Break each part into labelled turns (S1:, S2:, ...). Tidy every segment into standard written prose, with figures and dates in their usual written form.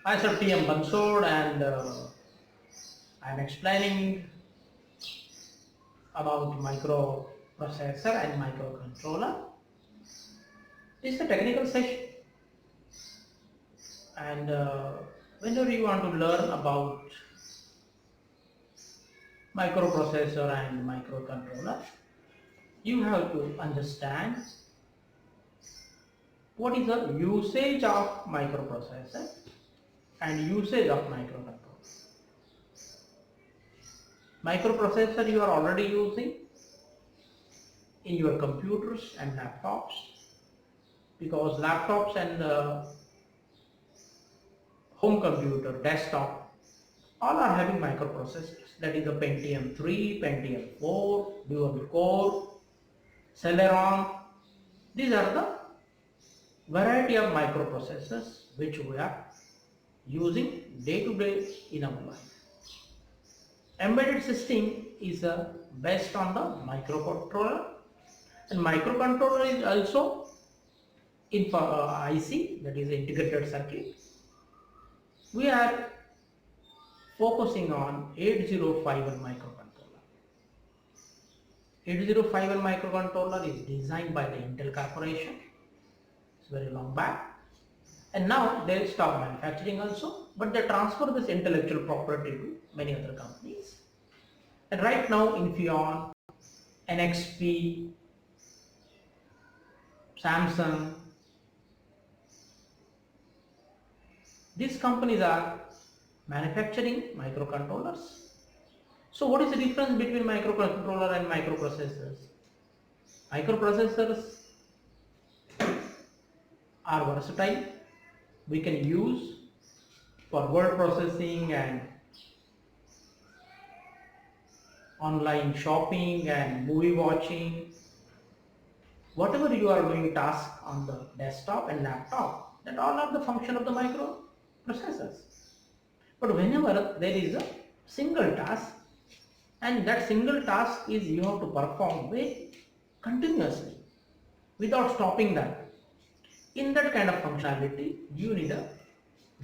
S1: Myself TM Bansod, and I am explaining about microprocessor and microcontroller. This is a technical session, and whenever you want to learn about microprocessor and microcontroller, you have to understand what is the usage of microprocessor and usage of microcontroller. Microprocessor you are already using in your computers and laptops, because laptops and home computer, desktop, all are having microprocessors. That is a Pentium 3, Pentium 4, dual core, Celeron. These are the variety of microprocessors which we are using day to day in our life. Embedded system is based on the microcontroller, and microcontroller is also in IC, that is integrated circuit. We are focusing on 8051 microcontroller. 8051 microcontroller is designed by the Intel Corporation. It's very long back, and now they stop manufacturing also, but they transfer this intellectual property to many other companies. And right now Infineon, NXP, Samsung, these companies are manufacturing microcontrollers. So what is the difference between microcontroller and microprocessors? Microprocessors are versatile. We can use for word processing and online shopping and movie watching. Whatever you are doing task on the desktop and laptop, that all are the function of the microprocessors. But whenever there is a single task, and that single task is you have to perform with continuously without stopping that, in that kind of functionality you need a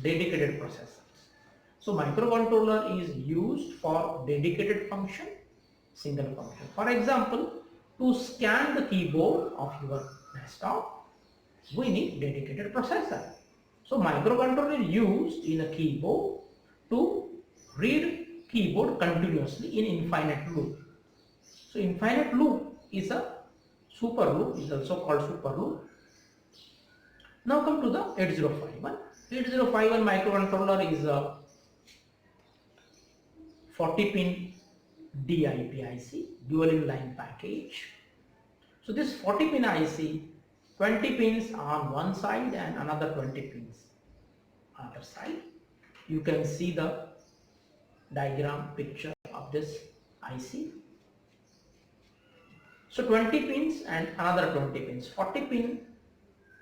S1: dedicated processor. So microcontroller is used for dedicated function, single function. For example, to scan the keyboard of your desktop, we need dedicated processor. So microcontroller is used in a keyboard to read keyboard continuously in infinite loop. So infinite loop is a super loop, is also called super loop. Now come to the 8051. 8051 microcontroller is a 40-pin DIP IC, dual inline package. So this 40-pin IC, 20 pins on one side and another 20 pins on other side. You can see the diagram picture of this IC. So 20 pins and another 20 pins. 40 pin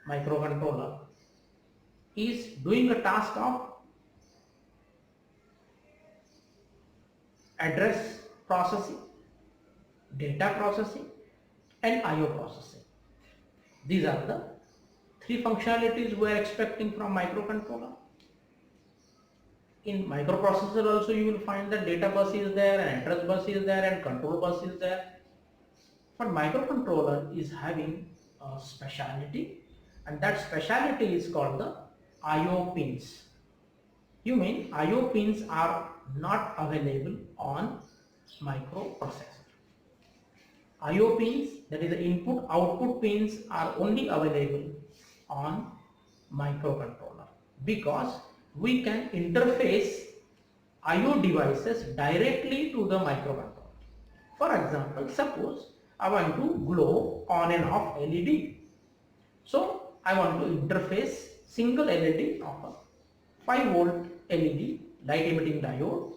S1: microcontroller is doing a task of address processing, data processing, and IO processing. These are the three functionalities we are expecting from microcontroller. In microprocessor also you will find that data bus is there, and address bus is there, and control bus is there. But microcontroller is having a speciality, and that speciality is called the IO pins. You mean IO pins are not available on microprocessor. IO pins, that is the input output pins, are only available on microcontroller, because we can interface IO devices directly to the microcontroller. For example, suppose I want to glow on and off LED. So I want to interface single LED of a 5 volt LED light emitting diode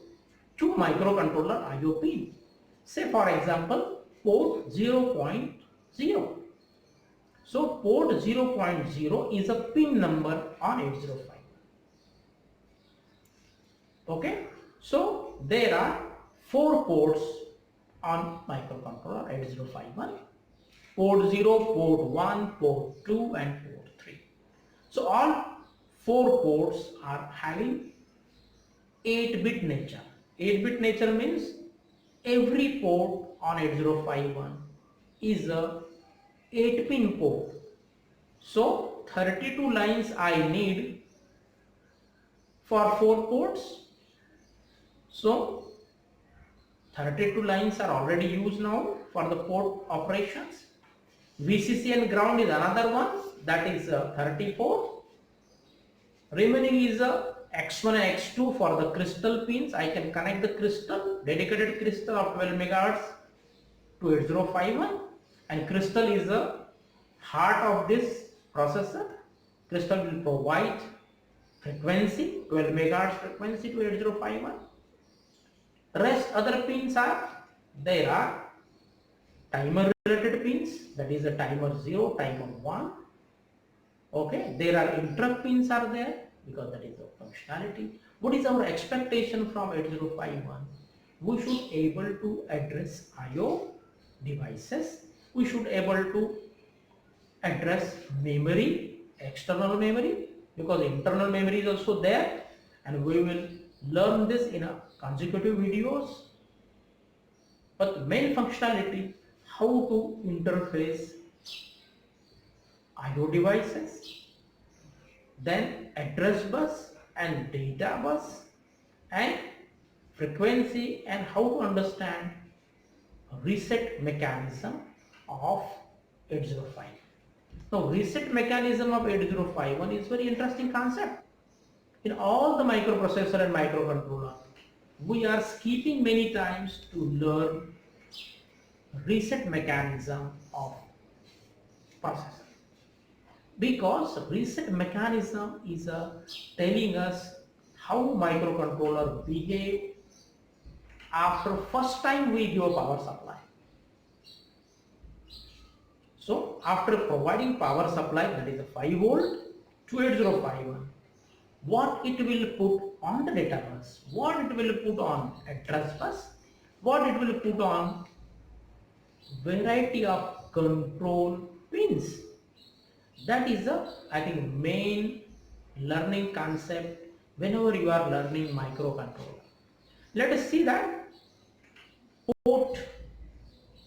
S1: to microcontroller IO pin. Say for example port 0.0. So port 0.0 is a pin number on 805. Okay, so there are 4 ports on microcontroller 8051. Port 0, port 1, port 2 and port 3. So all 4 ports are having 8-bit nature. 8-bit nature means every port on 8051 is a 8-pin port. So 32 lines I need for 4 ports. So 32 lines are already used now for the port operations. VCC and ground is another one, that is 34. Remaining is X1 and X2 for the crystal pins. I can connect the crystal, dedicated crystal of 12 MHz to 8051, and crystal is the heart of this processor. Crystal will provide frequency, 12 MHz frequency to 8051. Rest other pins are, there are timer related pins, that is a timer 0, timer 1. Okay, there are interrupt pins are there because that is the functionality. What is our expectation from 8051? We should able to address IO devices. We should able to address memory, external memory, because internal memory is also there, and we will learn this in a consecutive videos. But the main functionality, how to interface IO devices, then address bus and data bus, and frequency, and how to understand reset mechanism of 805. Now reset mechanism of 8051 is very interesting concept. In all the microprocessor and microcontroller, we are skipping many times to learn reset mechanism of processor, because reset mechanism is telling us how microcontroller behave after first time we give a power supply. So after providing power supply, that is a 5 volt to 8051, what it will put on the data bus, what it will put on address bus, what it will put on variety of control pins. That is the, I think, main learning concept whenever you are learning microcontroller. Let us see that port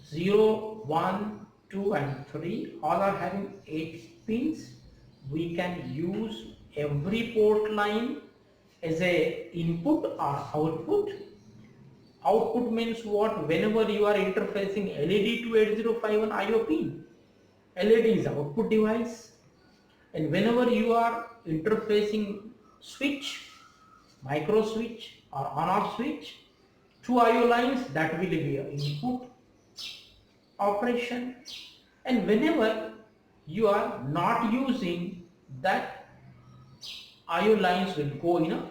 S1: 0, 1, 2 and 3 all are having 8 pins. We can use every port line as a input or output. Output means what? Whenever you are interfacing LED to 8051 IO pin, LED is output device, and whenever you are interfacing switch, micro switch or on-off switch, two IO lines, that will be an input operation, and whenever you are not using that, IO lines will go in a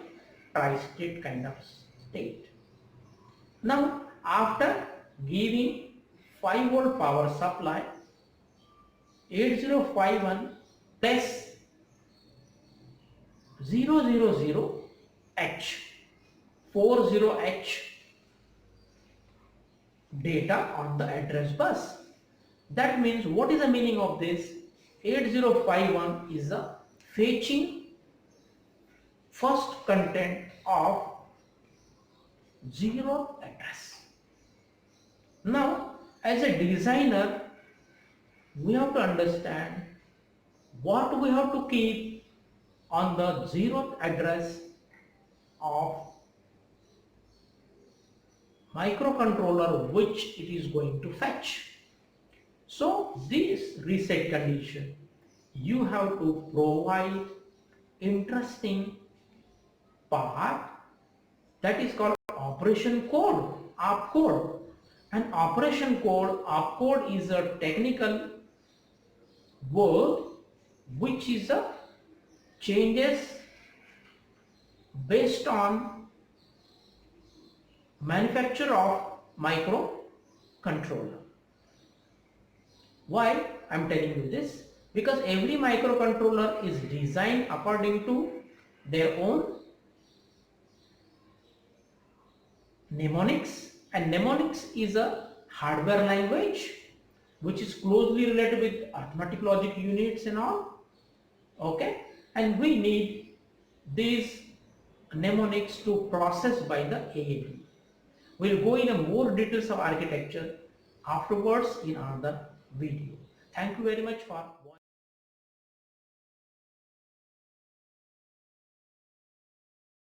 S1: tri-state kind of state. Now after giving 5 volt power supply, 8051 plus 000H 40H data on the address bus. That means, what is the meaning of this? 8051 is a fetching first content of 0th address. Now as a designer, we have to understand what we have to keep on the 0th address of microcontroller which it is going to fetch. So this reset condition, you have to provide interesting part, that is called operation code, opcode. And operation code, opcode is a technical word which is a changes based on manufacture of microcontroller. Why I am telling you this? Because every microcontroller is designed according to their own mnemonics, and mnemonics is a hardware language which is closely related with arithmetic logic units and all. Okay, and we need these mnemonics to process by the ALU. We'll go in a more details of architecture afterwards in another video. Thank you very much for watching.